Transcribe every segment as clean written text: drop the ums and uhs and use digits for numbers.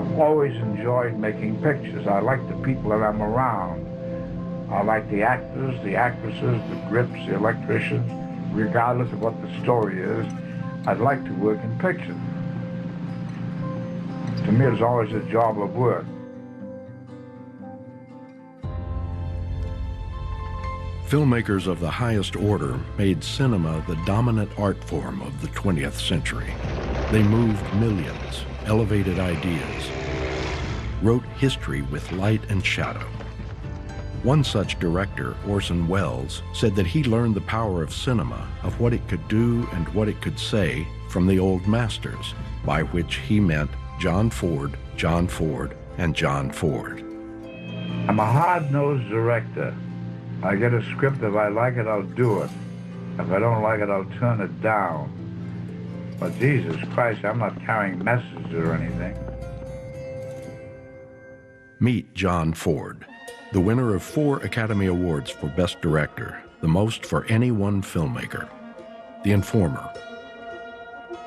I've always enjoyed making pictures. I like the people that I'm around. I like the actors, the actresses, the grips, the electricians. Regardless of what the story is, I'd like to work in pictures. To me, it's always a job of work. Filmmakers of the highest order made cinema the dominant art form of the 20th century. They moved millions, elevated ideas, wrote history with light and shadow. One such director, Orson Welles, said that he learned the power of cinema, of what it could do and what it could say, from the old masters, by which he meant John Ford, John Ford, and John Ford. I'm a hard-nosed director. I get a script, if I like it, I'll do it. If I don't like it, I'll turn it down. But Jesus Christ, I'm not carrying messages or anything. Meet John Ford, the winner of 4 Academy Awards for Best Director, the most for any one filmmaker. The Informer,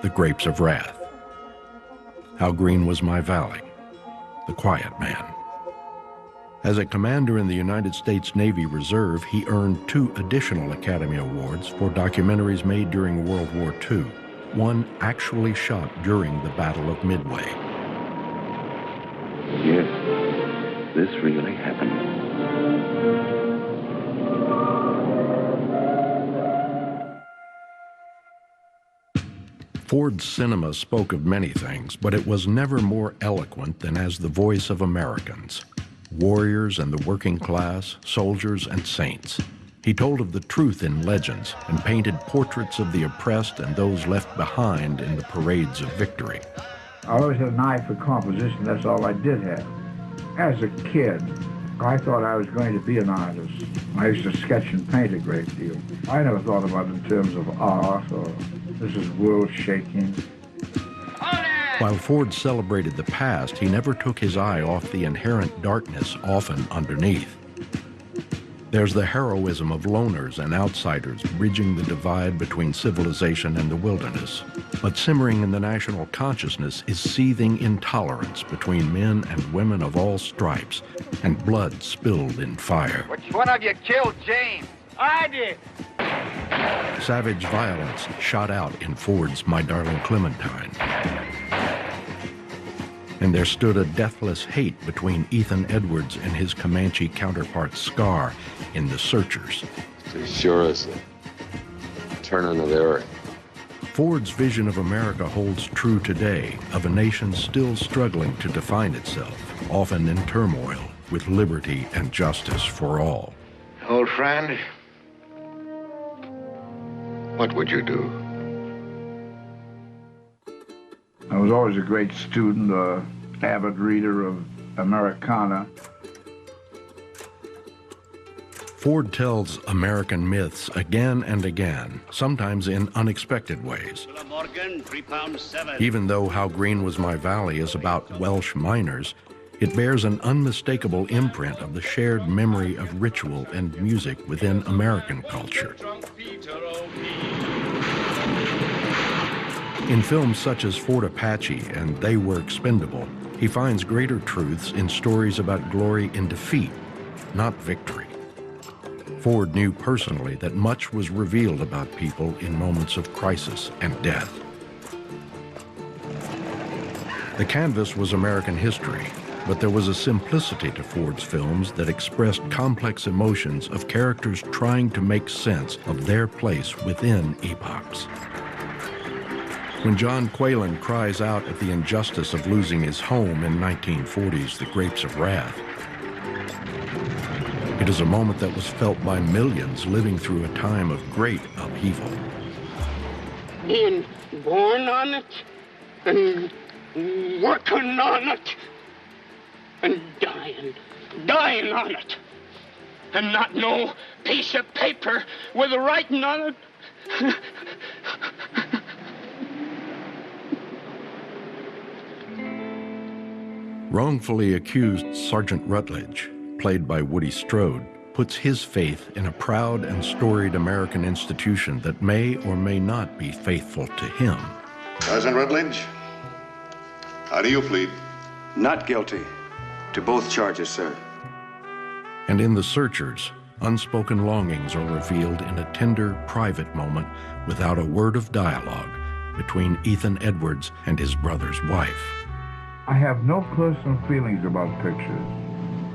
The Grapes of Wrath, How Green Was My Valley, The Quiet Man. As a commander in the United States Navy Reserve, he earned 2 additional Academy Awards for documentaries made during World War II, one actually shot during the Battle of Midway. Yes, this really happened. Ford's cinema spoke of many things, but it was never more eloquent than as the voice of Americans. Warriors and the working class, soldiers and saints. He told of the truth in legends and painted portraits of the oppressed and those left behind in the parades of victory. I always had an eye for composition, that's all I did have. As a kid, I thought I was going to be an artist. I used to sketch and paint a great deal. I never thought about it in terms of art or this is world-shaking. While Ford celebrated the past, he never took his eye off the inherent darkness often underneath. There's the heroism of loners and outsiders bridging the divide between civilization and the wilderness. But simmering in the national consciousness is seething intolerance between men and women of all stripes, and blood spilled in fire. Which one of you killed James? I did. Savage violence shot out in Ford's My Darling Clementine. And there stood a deathless hate between Ethan Edwards and his Comanche counterpart Scar in The Searchers. They sure is a turning of the earth. Ford's vision of America holds true today, of a nation still struggling to define itself, often in turmoil, with liberty and justice for all. Old friend, what would you do? I was always a great student, avid reader of Americana. Ford tells American myths again and again, sometimes in unexpected ways. Morgan, 3 pounds 7. Even though How Green Was My Valley is about Welsh miners, it bears an unmistakable imprint of the shared memory of ritual and music within American culture. In films such as Fort Apache and They Were Expendable, he finds greater truths in stories about glory in defeat, not victory. Ford knew personally that much was revealed about people in moments of crisis and death. The canvas was American history, but there was a simplicity to Ford's films that expressed complex emotions of characters trying to make sense of their place within epochs. When John Quaylen cries out at the injustice of losing his home in 1940's The Grapes of Wrath, it is a moment that was felt by millions living through a time of great upheaval. Being born on it, and working on it, and dying on it, and not no piece of paper with a writing on it. Wrongfully accused Sergeant Rutledge, played by Woody Strode, puts his faith in a proud and storied American institution that may or may not be faithful to him. Sergeant Rutledge, how do you plead? Not guilty to both charges, sir. And in The Searchers, unspoken longings are revealed in a tender, private moment without a word of dialogue between Ethan Edwards and his brother's wife. I have no personal feelings about pictures.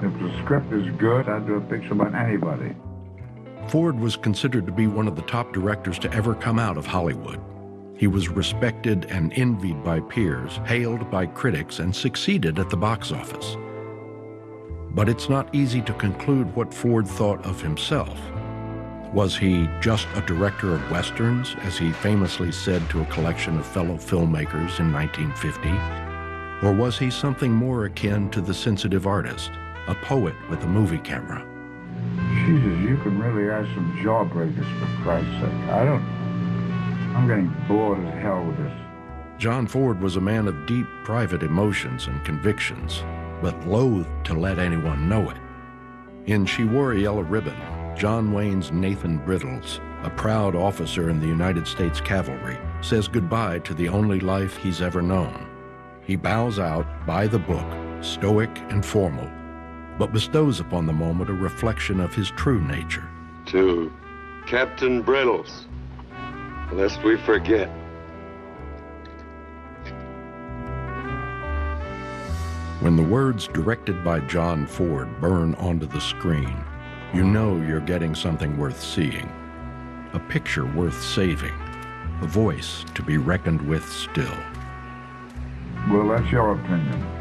If the script is good, I'd do a picture about anybody. Ford was considered to be one of the top directors to ever come out of Hollywood. He was respected and envied by peers, hailed by critics, and succeeded at the box office. But it's not easy to conclude what Ford thought of himself. Was he just a director of westerns, as he famously said to a collection of fellow filmmakers in 1950? Or was he something more akin to the sensitive artist, a poet with a movie camera? Jesus, you can really ask some jawbreakers, for Christ's sake. I'm getting bored as hell with this. John Ford was a man of deep private emotions and convictions, but loath to let anyone know it. In She Wore a Yellow Ribbon, John Wayne's Nathan Brittles, a proud officer in the United States Cavalry, says goodbye to the only life he's ever known. He bows out by the book, stoic and formal, but bestows upon the moment a reflection of his true nature. To Captain Brittles, lest we forget. When the words directed by John Ford burn onto the screen, you know you're getting something worth seeing, a picture worth saving, a voice to be reckoned with still. Well, that's your opinion.